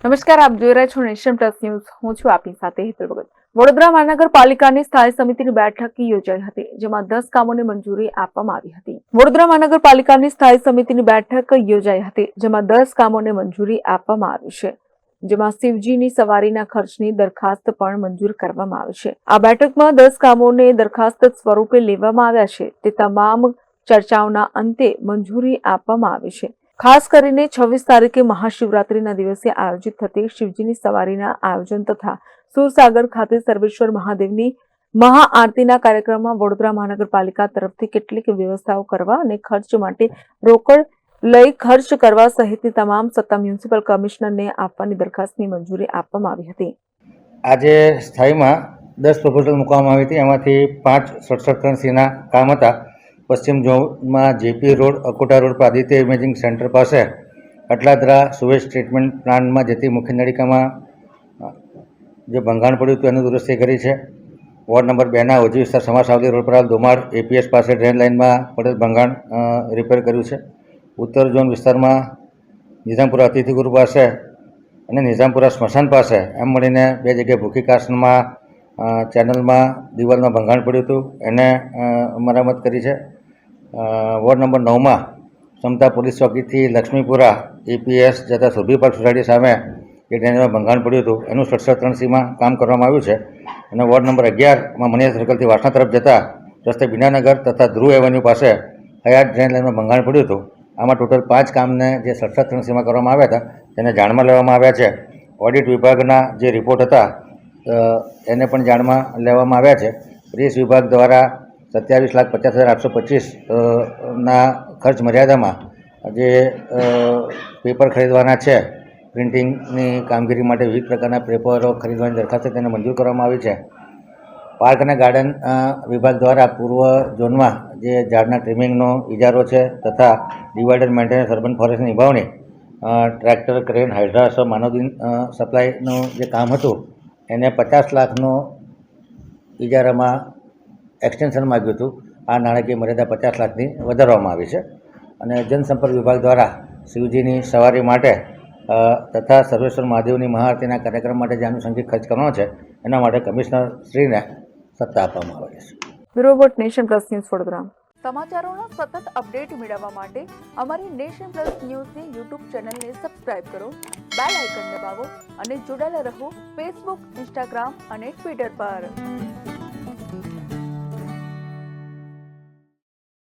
નમસ્કાર, આપ જોઈ રહ્યા છો નેશન પ્લસ ન્યૂઝ. હું છું આપની સાથે હેતલ ભગત. વડોદરા મહાનગરપાલિકાની સ્થાયી સમિતિની બેઠક યોજાઈ હતી, જેમાં 10 કામોને મંજૂરી આપવામાં આવી હતી. વડોદરા મહાનગરપાલિકાની સ્થાયી સમિતિની બેઠક યોજાઈ હતી, જેમાં 10 કામોને મંજૂરી આપવામાં આવી છે, જેમાં શિવજીની સવારીના ખર્ચની દરખાસ્ત પણ મંજૂર કરવામાં આવી છે. આ બેઠકમાં 10 કામોને દરખાસ્ત સ્વરૂપે લેવામાં આવ્યા છે. તે તમામ ચર્ચાઓના અંતે મંજૂરી આપવામાં આવી છે. ખાસ કરીને 26 તારીખે મહાશિવરાત્રીના દિવસે આયોજિત થતી શિવજીની સવારીના આયોજન તથા સુરસાગર ખાતે સર્વેશ્વર મહાદેવની મહાઆરતીના કાર્યક્રમમાં વડોદરા મહાનગરપાલિકા તરફથી કેટલીક વ્યવસ્થાઓ કરવા અને ખર્ચ માટે રોકડ લઈ ખર્ચ કરવા સહિતની તમામ સત્તા મ્યુનિસિપલ કમિશનરને આપવાની દરખાસ્તની મંજૂરી આપવામાં આવી હતી. આજે સ્થાયીમાં 10 પ્રપોઝલ મૂકવામાં આવી હતી. એમાંથી 5 સડસઠ કામ હતા. પશ્ચિમ ઝોનમાં જેપી રોડ, અકોટા રોડ પર આદિત્ય ઇમેજિંગ સેન્ટર પાસે, અટલાદરા સુવેજ ટ્રીટમેન્ટ પ્લાન્ટમાં જતી મુખ્ય નળિકામાં જે ભંગાણ પડ્યું હતું એનું દુરસ્તી કરી છે. વોર્ડ નંબર 2ના ઓજી વિસ્તાર સમાસાવલી રોડ પર દોમાળ એપીએસ પાસે ડ્રેન લાઇનમાં પડેલ ભંગાણ રિપેર કર્યું છે. ઉત્તર ઝોન વિસ્તારમાં નિઝામપુરા અતિથિગૃહ પાસે અને નિઝામપુરા સ્મશાન પાસે એમ મળીને 2 જગ્યાએ ભૂખી કાસ્ટમાં ચેનલમાં દિવાલમાં ભંગાણ પડ્યું હતું, એને મરામત કરી છે. વોર્ડ નંબર 9માં સમતા પોલીસ ચોકીથી લક્ષ્મીપુરા એપીએસ જતા સુરભી પાર્ક સોસાયટી સામે એ ડ્રેનેજમાં ભંગાણ પડ્યું હતું, એનું 67 કામ કરવામાં આવ્યું છે. અને વોર્ડ નંબર 11માં મણિયા સર્કલથી વાસણા તરફ જતા રસ્તે બીનાનગર તથા ધ્રુવ એવન્યુ પાસે હયાત ડ્રેન લાઇનમાં ભંગાણ પડ્યું હતું. આમાં ટોટલ 5 કામને જે 67 કરવામાં આવ્યા હતા તેને જાણમાં લેવામાં આવ્યા છે. ઓડિટ વિભાગના જે રિપોર્ટ હતા એને પણ જાણમાં લેવામાં આવ્યા છે. પોલીસ વિભાગ દ્વારા 27,50,825 ના ખર્ચ મર્યાદામાં જે પેપર ખરીદવાના છે, પ્રિન્ટિંગની કામગીરી માટે વિવિધ પ્રકારના પેપરો ખરીદવાની દરખાસ્ત તેને મંજૂર કરવામાં આવી છે. પાર્ક અને ગાર્ડન વિભાગ દ્વારા પૂર્વ ઝોનમાં જે ઝાડના ટ્રીમિંગનો ઇજારો છે તથા ડિવાઇડર મેન્ટેનન્સ અર્બન ફોરેસ્ટની નિભાવણી, ટ્રેક્ટર, ક્રેન, હાઇડ્રા માનવદિન સપ્લાયનું જે કામ હતું એને 50 લાખનો ઇજારામાં એક્સટેન્શન માગ્યું હતું. આ નાણાકીય મર્યાદા 50 લાખની વધારવામાં આવી છે. અને જનસંપર્ક વિભાગ દ્વારા શિવજીની સવારી માટે તથા સર્વેશ્વર મહાદેવની મહાઆરતીના કાર્યક્રમ માટે જે આનુષંગિક ખર્ચ કરવાનો છે એના માટે કમિશનર શ્રીને સત્તા આપવામાં આવી છે. Bureau report, nation plus news, Vadodara. સમાચારોના સતત અપડેટ મેળવવા માટે અમારી નેશન પ્લસ ન્યૂઝની યુટ્યુબ ચેનલને સબસ્ક્રાઇબ કરો, બેલ આઇકન દબાવો અને જોડાયેલા રહો ફેસબુક, ઇન્સ્ટાગ્રામ અને ટ્વિટર પર.